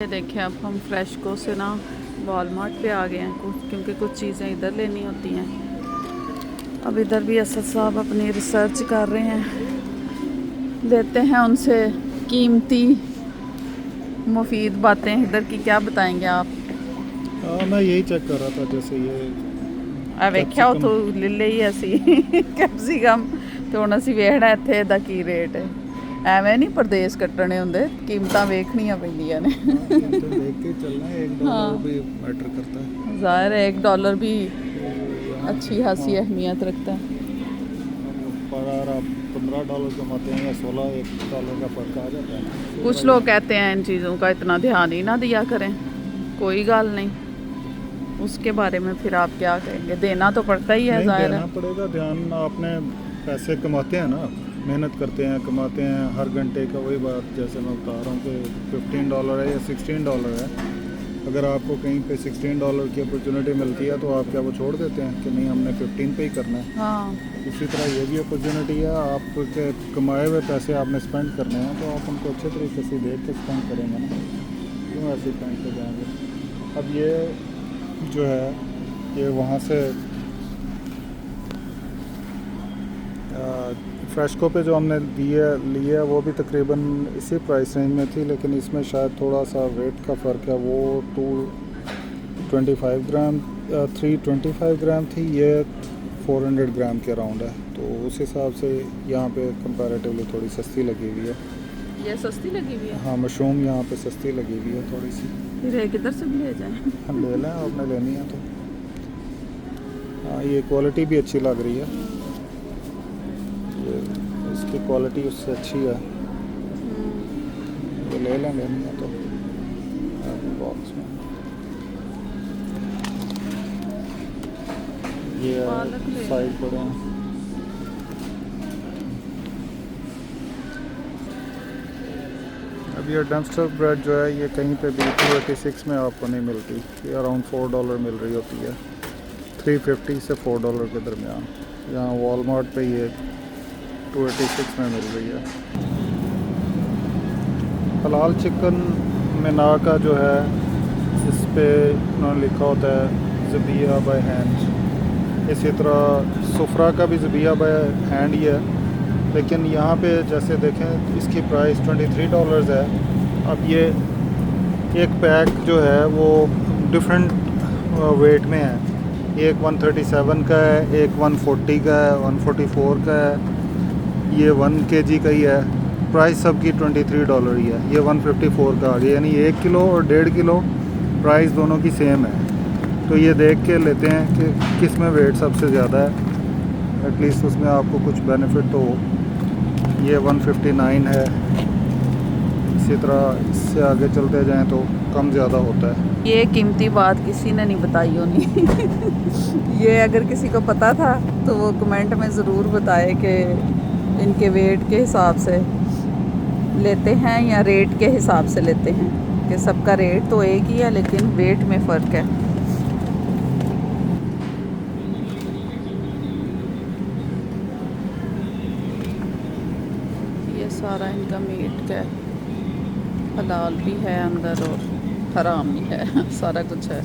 ये देखिए अब हम फ्रेशको से ना वॉलमार्ट पे आ गए हैं क्योंकि कुछ चीज़ें इधर लेनी होती हैं। अब इधर भी असद साहब अपनी रिसर्च कर रहे हैं, लेते हैं उनसे कीमती मुफीद बातें। इधर की क्या बताएंगे आप? मैं यही चेक कर रहा था, जैसे ये वेख्या कैप्सिकम। तो ले ली असी कैप्सिकम तो हुण असी वेखना इत्थे दा की रेट है। ਐਵੇਂ नहीं परदेस कट्टने होंदे, कीमतां वेखणियां पैंदियां ने। कीमतें देख के चलना है, $1 हाँ, भी मैटर करता है। ज़ाहिर है $1 भी यहाँ अच्छी खासी हाँ, अहमियत रखता है। पर अगर आप $15 कमाते हैं या 16 $1 का फ़र्क आ जाता है ना, कुछ 16 लोग कहते हैं इन चीज़ों का इतना ध्यान ही ना दिया करें। कोई गल नहीं, उसके बारे में फिर आप क्या कहेंगे? देना तो पड़ता ही है, नहीं ज़ाहिर है। देना पड़ेगा ध्यान। आपने पैसे कमाते हैं ना, मेहनत करते हैं, कमाते हैं हर घंटे का। वही बात जैसे मैं बता रहा हूँ कि $15 है या $16 है, अगर आपको कहीं पे $16 की अपॉर्चुनिटी मिलती है तो आप क्या वो छोड़ देते हैं कि नहीं हमने 15 पे ही करना है। हाँ, इसी तरह ये भी अपॉर्चुनिटी है, आपके कमाए हुए पैसे आपने स्पेंड करने हैं तो आप उनको अच्छे तरीके से देख के स्पेंड करेंगे ना, क्यों ऐसे स्पेंड कर जाएंगे। अब ये जो है ये वहाँ से फ्रेशको पे जो हमने लिए वो भी तकरीबन इसी प्राइस रेंज में थी, लेकिन इसमें शायद थोड़ा सा वेट का फ़र्क है। वो 225 ग्राम 325 ग्राम थी, ये 400 ग्राम के अराउंड है। तो उस हिसाब से यहाँ पे कंपैरेटिवली थोड़ी सस्ती लगी हुई है। ये सस्ती लगी हुई है। हाँ, मशरूम यहाँ पे सस्ती लगी हुई है थोड़ी सी। फिर एक इधर से भी ले जाएं। हम ले लें, आपने लेनी है तो। हाँ, ये क्वालिटी भी अच्छी लग रही है, ये इसकी क्वालिटी उससे अच्छी है, ये ले लें लेनी है तो बॉक्स में। ये पालक ले साइड लें। पर हैं। अब ये डम्पस्टर ब्रेड जो है ये कहीं पे भी 286 में आपको नहीं मिलती, ये अराउंड $4 मिल रही होती है, 350 से $4 के दरमियान। यहाँ वॉलमार्ट पे ये 286 में मिल रही है। हलाल चिकन मीना का जो है, इस पे उन्होंने लिखा होता है ज़बिया बाय हैंड। इसी तरह सुफ्रा का भी ज़बिया बाय हैंड ही है, लेकिन यहाँ पे जैसे देखें इसकी प्राइस $23 है। अब ये एक पैक जो है वो डिफरेंट वेट में है, एक 137 का है, एक 140 का है, 144 का है, ये 1 kg का ही है। प्राइस सबकी $23 ही है। ये 154 का आ गया, यानी 1 किलो और 1.5 किलो प्राइस दोनों की सेम है। तो ये देख के लेते हैं कि किस में वेट सबसे ज़्यादा है, एटलीस्ट उसमें आपको कुछ बेनिफिट तो हो। ये 159 है। इसी तरह इससे आगे चलते जाएं तो कम ज़्यादा होता है। ये कीमती बात किसी ने नहीं बताई होनी। ये अगर किसी को पता था तो वो कमेंट में ज़रूर बताए कि इनके वेट के हिसाब से लेते हैं या रेट के हिसाब से लेते हैं, कि सबका रेट तो एक ही है लेकिन वेट में फ़र्क है। ये सारा इनका मीट का हलाल भी है अंदर और हराम भी है, सारा कुछ है।